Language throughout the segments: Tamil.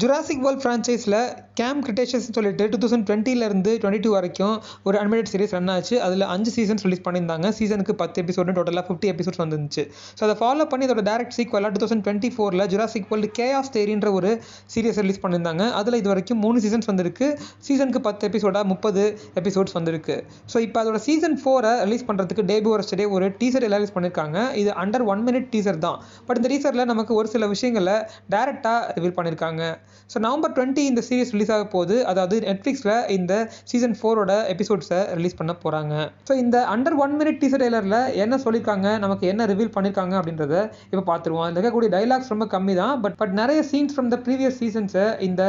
ஜுராசிக் வேர்ல்ட் ஃப்ரான்ச்சைஸில் கேம் கிரிட்டேஷியஸ்னு சொல்லிட்டு 2020லேருந்து 22 வரைக்கும் ஒரு அனிமேட்டட் சீரிஸ் ரன் ஆச்சு. அதில் 5 சீசன்ஸ் ரிலீஸ் பண்ணியிருந்தாங்க. சீசனுக்கு 10 எபிசோடு, டோட்டலாக 50 எபிசோட்ஸ் வந்துருந்துச்சு. ஸோ அதை ஃபாலோ பண்ணி அதோட டேரக்ட் சீக்வலாக 2024ல் ஜுராசிக் வேர்ல்டு கேயாஸ் தியரின்ற ஒரு சீரிஸ் ரிலீஸ் பண்ணியிருந்தாங்க. அதில் இது வரைக்கும் 3 சீசன்ஸ் வந்திருக்கு. சீசனுக்கு 10 எபிசோடாக 30 எபிசோட்ஸ் வந்திருக்கு. ஸோ இப்போ அதோட சீசன் 4 ரிலீஸ் பண்ணுறதுக்கு டேபியூ வருஷடே ஒரு டீசர் ரிலீஸ் பண்ணியிருக்காங்க. இது அண்டர் 1 minute டீசர் தான். பட் இந்த டீசரில் நமக்கு ஒரு சில விஷயங்களை டேரெக்டாக ரிவீல் பண்ணியிருக்காங்க. ஸோ நவம்பர் 20 இந்த சீரிஸ் ரிலீஸ் ஆக போகுது. அதாவது நெட்ஃப்ளிக்ஸில் இந்த சீசன் 4 எபிசோட்ஸை ரிலீஸ் பண்ண போகிறாங்க. ஸோ இந்த அண்டர் 1 minute டீசர் ட்ரெய்லரில் என்ன சொல்லியிருக்காங்க, நமக்கு என்ன ரிவீல் பண்ணியிருக்காங்க அப்படின்றத இப்போ பார்த்துருவோம். அதில் இருக்கக்கூடிய டைலாக்ஸ் ரொம்ப கம்மி தான். பட் நிறைய சீன்ஸ் ஃப்ரம் த ப்ரீவியஸ் சீசன்ஸை இந்த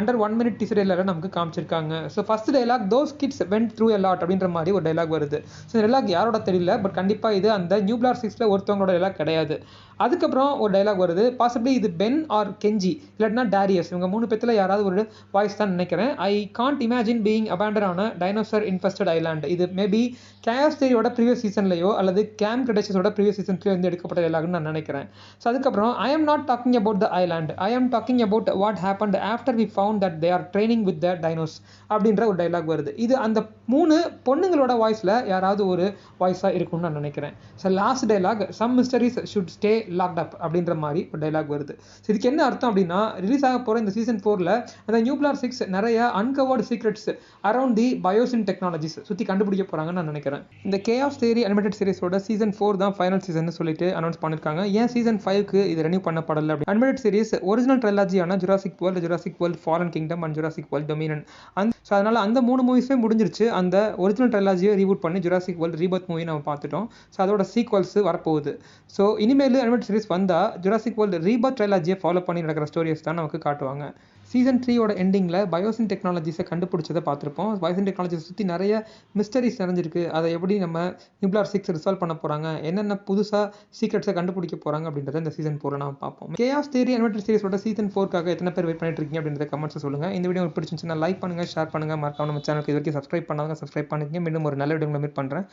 அண்டர் 1 minute டீசர் ட்ரெய்லரில் நமக்கு காமிச்சிருக்காங்க. So first dialogue, those kids vent through a lot அப்படின்ற மாதிரி ஒரு டைலாக் வருது. ஸோ இந்த டைலாக் யாரோட தெரியல, பட் கண்டிப்பாக இது அந்த நியூப்ளார் 6ல் ஒருத்தவங்களோட டைலாக் கிடையாது. அதுக்கப்புறம் ஒரு டைலாக் வருது, பாசிபிளி இது பென் ஆர் கெஞ்சி இல்லாட்டினா டேரியஸ், இவங்க 3 பேத்துல யாராவது ஒரு வாய்ஸ் தான் நினைக்கிறேன். I can't imagine being abandoned ஆன டைனோசர் இன்ஃபெஸ்டட் ஐலாண்ட். இது மேபி கேயாஸ் தியரியோட ப்ரீவியஸ் சீசன்லையோ அல்லது கேம் கிரிட்டேஷியஸோட ப்ரீவியஸ் சீசன்லையோ இருந்து எடுக்கப்பட்ட டைலாக்னு நான் நினைக்கிறேன். ஸோ அதுக்கப்புறம் I am not talking about the island, I am talking about what happened after we found that they are training with the dinos அப்படின்ற ஒரு டைலாக் வருது. இது அந்த 3 பொண்ணுங்களோட வாய்ஸில் யாராவது ஒரு வாய்ஸாக இருக்கும்னு நான் நினைக்கிறேன். So last dialogue, some mysteries should stay locked up அப்படின்ற மாதிரி ஒரு டைலாக் வருது. ஸோ இதுக்கு என்ன அர்த்தம் அப்படின்னா, ரிலீஸ் ஆக போகிற இந்த சீசன் 4ல் அந்த நியூப்ளார் 6 நிறைய அன்கவர்டு சீக்ரெட்ஸ் அரௌண்ட் தி பயோசின் டெக்னாலஜிஸ் சுற்றி கண்டுபிடிக்க போகிறாங்கன்னு நான் நினைக்கிறேன். இந்த கேயாஸ் தியரி அனிமேட்டட் சீரிஸோட சீசன் 4 தான் ஃபைனல் சீசன் சொல்லிட்டு அனௌன்ஸ் பண்ணியிருக்காங்க. ஏன் சீசன் 5க்கு இது ரெனியூ பண்ணப்படலை அப்படி. அனிமேட்டட் சீரிஸ் ஒரிஜினல் ட்ரைலாஜியான Jurassic World Fallen Kingdom and Jurassic World Dominion. So அதனால அந்த 3 மூவிஸுமே முடிஞ்சிருச்சு. அந்த ஒரிஜினல் ட்ரைலாஜியை ரீபூட் பண்ணி ஜுராசிக் வேர்ல்ட் ரீபர்த் மூவி நம்ம பார்த்துட்டோம். ஸோ அதோட சீக்வல்ஸ் வரப்போகுது. ஸோ இனிமேல் அனிமேட்டட் சீரிஸ் வந்தால் ஜுராசிக் வேர்ல்ட் ரீபர்த் ட்ரைலாஜியை ஃபாலோ பண்ணி நடக்கிற ஸ்டோரிஸ் தான் நமக்கு காட்டுவாங்க. சீசன் 3 எண்டிங்கில் பயோசின் டெக்னாலஜிஸை கண்டுபிடிச்சதை பார்த்துருப்போம். பயோசின் டெக்னாலஜிஸை சுற்றி நிறைய மிஸ்டரிஸ் நிறைஞ்சிருக்கு. அதை எப்படி நம்ம நியூப்ளார் 6 ரிசால்வ் பண்ண போகிறாங்க, என்னென்ன புதுசாக சீக்ரெட்ஸை கண்டுபிடிக்க போகிறாங்க அப்படின்றத இந்த சீசன் 4 நம்ம பார்ப்போம். கேயாஸ் தியரி அனிமேட்டட் சீரிஸோட சீசன் 4க்காக எத்தனை பேர் வெயிட் பண்ணிட்டு இருக்கீங்க அப்படின்றத கமெண்ட்ஸ் சொல்லுங்கள். இந்த வீடியோ பிடிச்சிருந்துச்சுன்னா லைக் பண்ணுங்கள், ஷேர் பண்ணுங்கள், மறக்காம நம்ம சேனலுக்கு இது வரைக்கும் சப்ஸ்கிரைப் பண்ணாங்க சப்ஸ்கிரைப் பண்ணிக்கங்க. மீண்டும் ஒரு நல்ல வீடியோ மீட் பண்ணுறேன்.